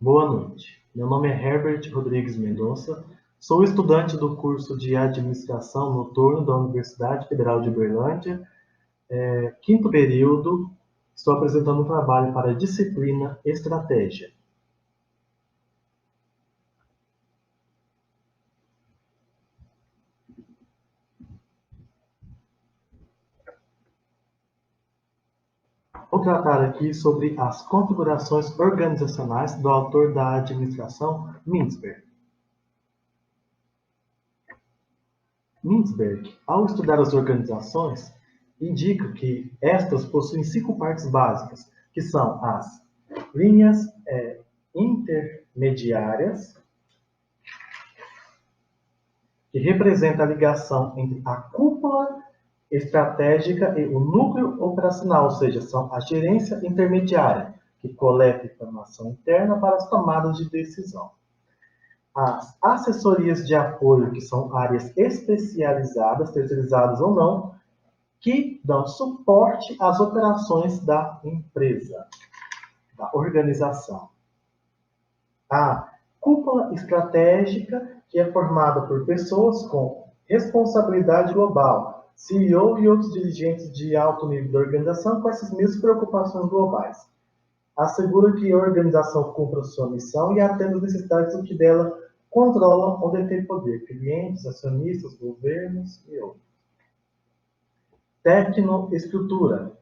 Boa noite. Meu nome é Herbert Rodrigues Mendonça. Sou estudante do curso de Administração Noturno da Universidade Federal de Uberlândia, quinto período. Estou apresentando um trabalho para a disciplina Estratégia. Vou tratar aqui sobre as configurações organizacionais do autor da administração, Mintzberg. Mintzberg, ao estudar as organizações, indica que estas possuem 5 partes básicas, que são as linhas intermediárias, que representa a ligação entre a cúpula estratégica e o núcleo operacional, ou seja, são a gerência intermediária, que coleta informação interna para as tomadas de decisão. As assessorias de apoio, que são áreas especializadas, terceirizadas ou não, que dão suporte às operações da empresa, da organização. A cúpula estratégica, que é formada por pessoas com responsabilidade global, CEO e outros dirigentes de alto nível da organização com essas mesmas preocupações globais. Assegura que a organização cumpra sua missão e atenda às necessidades do que dela controlam ou detém poder, clientes, acionistas, governos e outros. Tecnoestrutura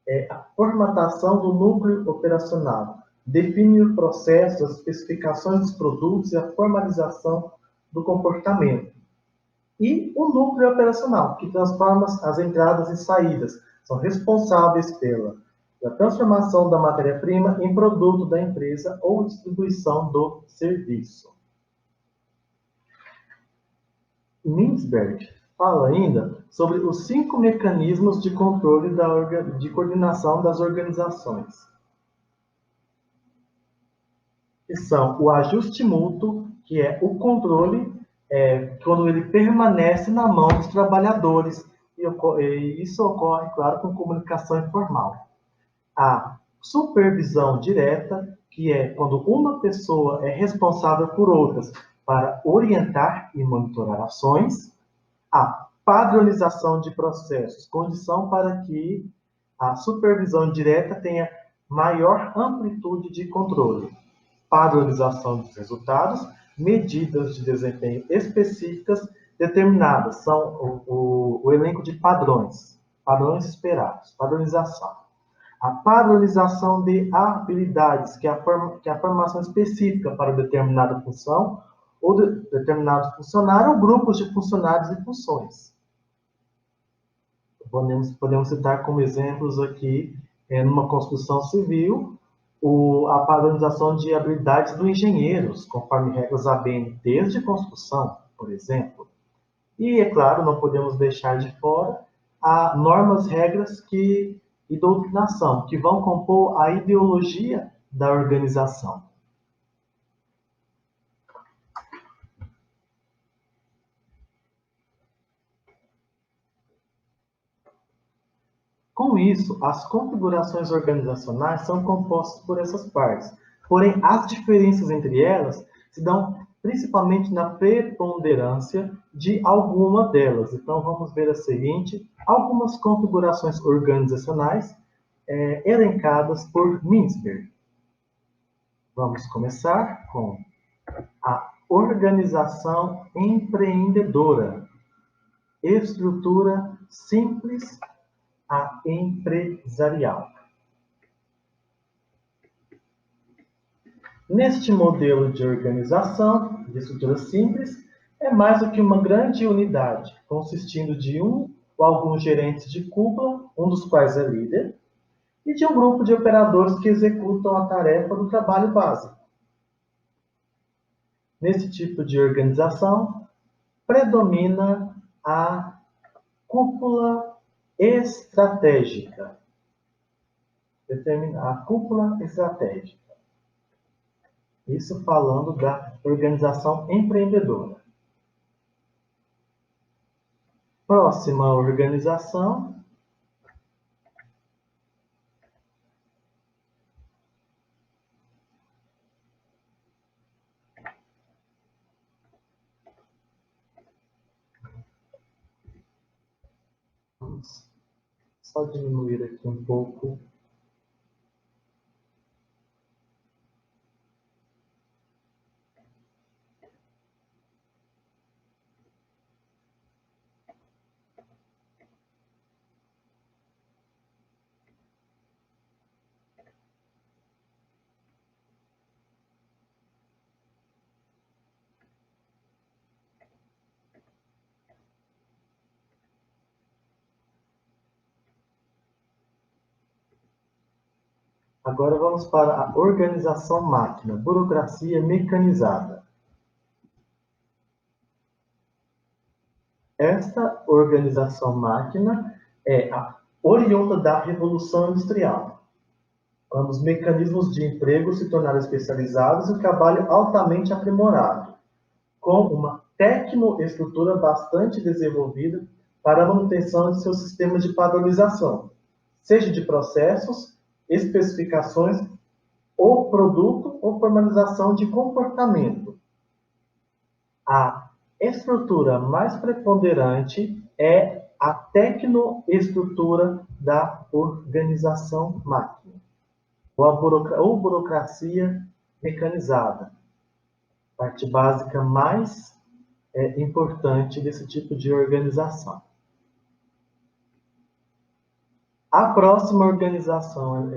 é a formatação do núcleo operacional, define o processo, as especificações dos produtos e a formalização do comportamento. E o núcleo operacional, que transforma as entradas e saídas, são responsáveis pela transformação da matéria-prima em produto da empresa ou distribuição do serviço. Mintzberg fala ainda sobre os 5 mecanismos de controle de coordenação das organizações, que são o ajuste mútuo, que é o controle quando ele permanece na mão dos trabalhadores, e isso ocorre, claro, com comunicação informal. A supervisão direta, que é quando uma pessoa é responsável por outras para orientar e monitorar ações. A padronização de processos, condição para que a supervisão direta tenha maior amplitude de controle. Padronização dos resultados, medidas de desempenho específicas determinadas, são o elenco de padrões esperados, padronização. A padronização de habilidades, que é a formação específica para determinada função, ou determinado funcionário, ou grupos de funcionários e funções. Podemos citar como exemplos aqui, numa construção civil, a padronização de habilidades dos engenheiros, conforme regras ABNTs de construção, por exemplo. E, é claro, não podemos deixar de fora normas, regras e doutrinação, que vão compor a ideologia da organização. Com isso, as configurações organizacionais são compostas por essas partes, porém as diferenças entre elas se dão principalmente na preponderância de alguma delas. Então, vamos ver a seguinte, algumas configurações organizacionais elencadas por Mintzberg. Vamos começar com a organização empreendedora, estrutura simples a empresarial. Neste modelo de organização, de estrutura simples, é mais do que uma grande unidade, consistindo de um ou alguns gerentes de cúpula, um dos quais é líder, e de um grupo de operadores que executam a tarefa do trabalho básico. Nesse tipo de organização, predomina a cúpula estratégica. Determina a cúpula estratégica. Isso falando da organização empreendedora. Próxima organização. só diminuir aqui um pouco. Agora vamos para a organização máquina, burocracia mecanizada. Esta organização máquina é oriunda da Revolução Industrial, quando os mecanismos de emprego se tornaram especializados e o trabalho altamente aprimorado, com uma tecnoestrutura bastante desenvolvida para a manutenção de seus sistemas de padronização, seja de processos, especificações, ou produto ou formalização de comportamento. A estrutura mais preponderante é a tecnoestrutura da organização máquina, ou burocracia mecanizada, parte básica mais importante desse tipo de organização. A próxima organização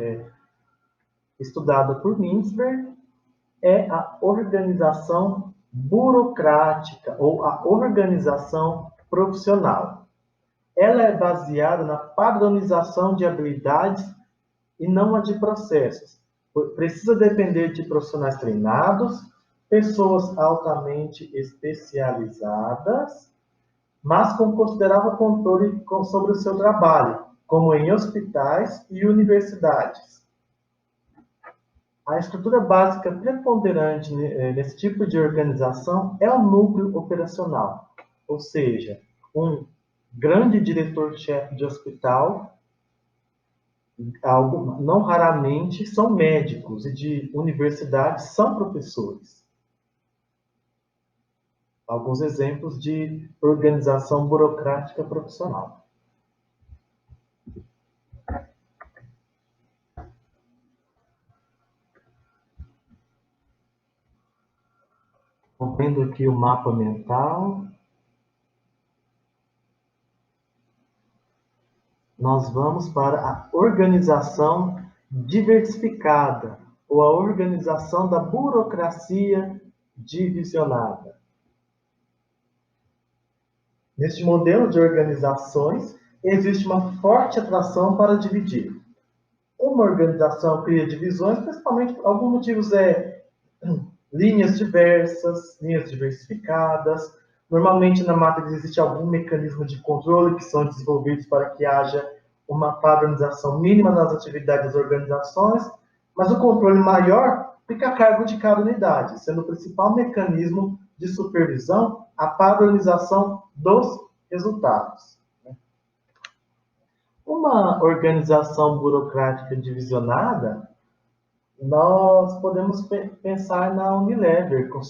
estudada por Mintzberg é a organização burocrática ou a organização profissional. Ela é baseada na padronização de habilidades e não a de processos. Precisa depender de profissionais treinados, pessoas altamente especializadas, mas com considerável controle sobre o seu trabalho, como em hospitais e universidades. A estrutura básica preponderante nesse tipo de organização é o núcleo operacional, ou seja, um grande diretor-chefe de hospital, não raramente são médicos, e de universidades são professores. Alguns exemplos de organização burocrática profissional. Vendo aqui o mapa mental, nós vamos para a organização diversificada, ou a organização da burocracia divisionada. Neste modelo de organizações, existe uma forte atração para dividir. Uma organização cria divisões, principalmente por alguns motivos linhas diversas, linhas diversificadas. Normalmente na matriz existe algum mecanismo de controle que são desenvolvidos para que haja uma padronização mínima nas atividades das organizações, mas o controle maior fica a cargo de cada unidade, sendo o principal mecanismo de supervisão a padronização dos resultados. Uma organização burocrática divisionada, nós podemos pensar na Unilever, com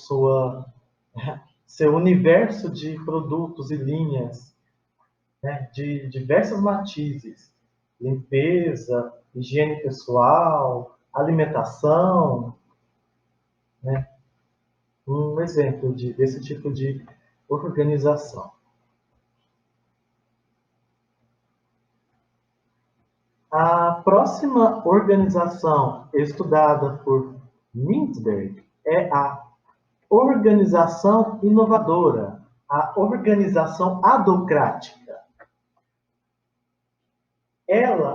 seu universo de produtos e linhas, né, de diversas matizes, limpeza, higiene pessoal, alimentação, né, um exemplo desse tipo de organização. A próxima organização estudada por Mintzberg é a organização inovadora, a organização adocrática.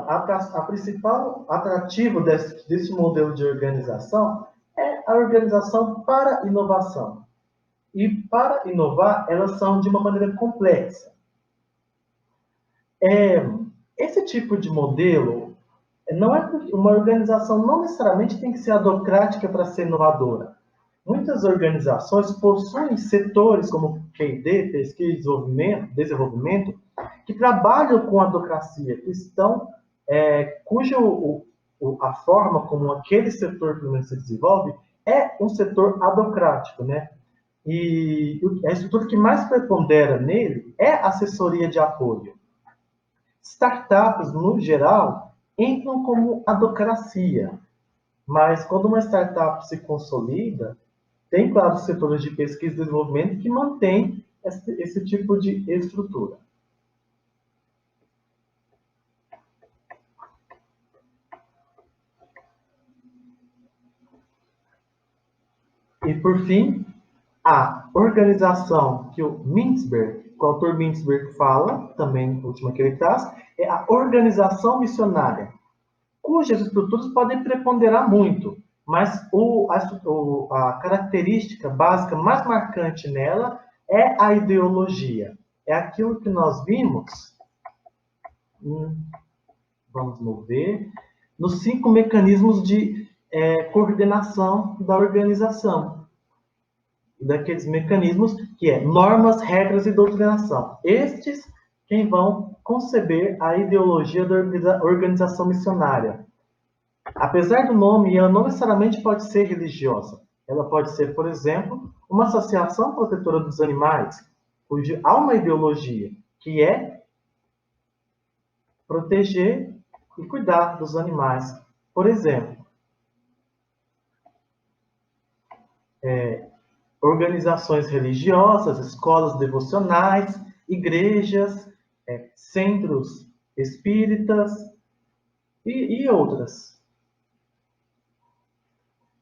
A principal atrativo desse modelo de organização é a organização para inovação. E para inovar, elas são de uma maneira complexa. Esse tipo de modelo, uma organização não necessariamente tem que ser adocrática para ser inovadora. Muitas organizações possuem setores como P&D, pesquisa e desenvolvimento, que trabalham com a adocracia, a forma como aquele setor se desenvolve é um setor adocrático, né? E a estrutura que mais prepondera nele é a assessoria de apoio. Startups, no geral, entram como adocracia, mas quando uma startup se consolida, tem, claro, setores de pesquisa e desenvolvimento que mantêm esse tipo de estrutura. E, por fim, a organização que o autor Mintzberg fala, também na última que ele traz, é a organização missionária, cujas estruturas podem preponderar muito, mas a característica básica mais marcante nela é a ideologia. É aquilo que nós vimos, vamos mover, nos 5 mecanismos de coordenação da organização. Daqueles mecanismos que é normas, regras e doutrinação. Estes quem vão conceber a ideologia da organização missionária. Apesar do nome, ela não necessariamente pode ser religiosa. Ela pode ser, por exemplo, uma associação protetora dos animais, onde há uma ideologia, que é proteger e cuidar dos animais. Por exemplo, organizações religiosas, escolas devocionais, igrejas, centros espíritas e outras.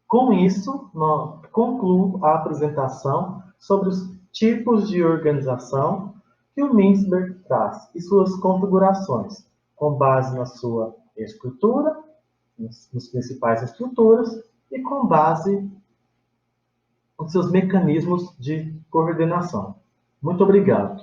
Com isso, concluo a apresentação sobre os tipos de organização que o Mintzberg traz e suas configurações, com base na sua estrutura, nas principais estruturas, e com base nos seus mecanismos de coordenação. Muito obrigado.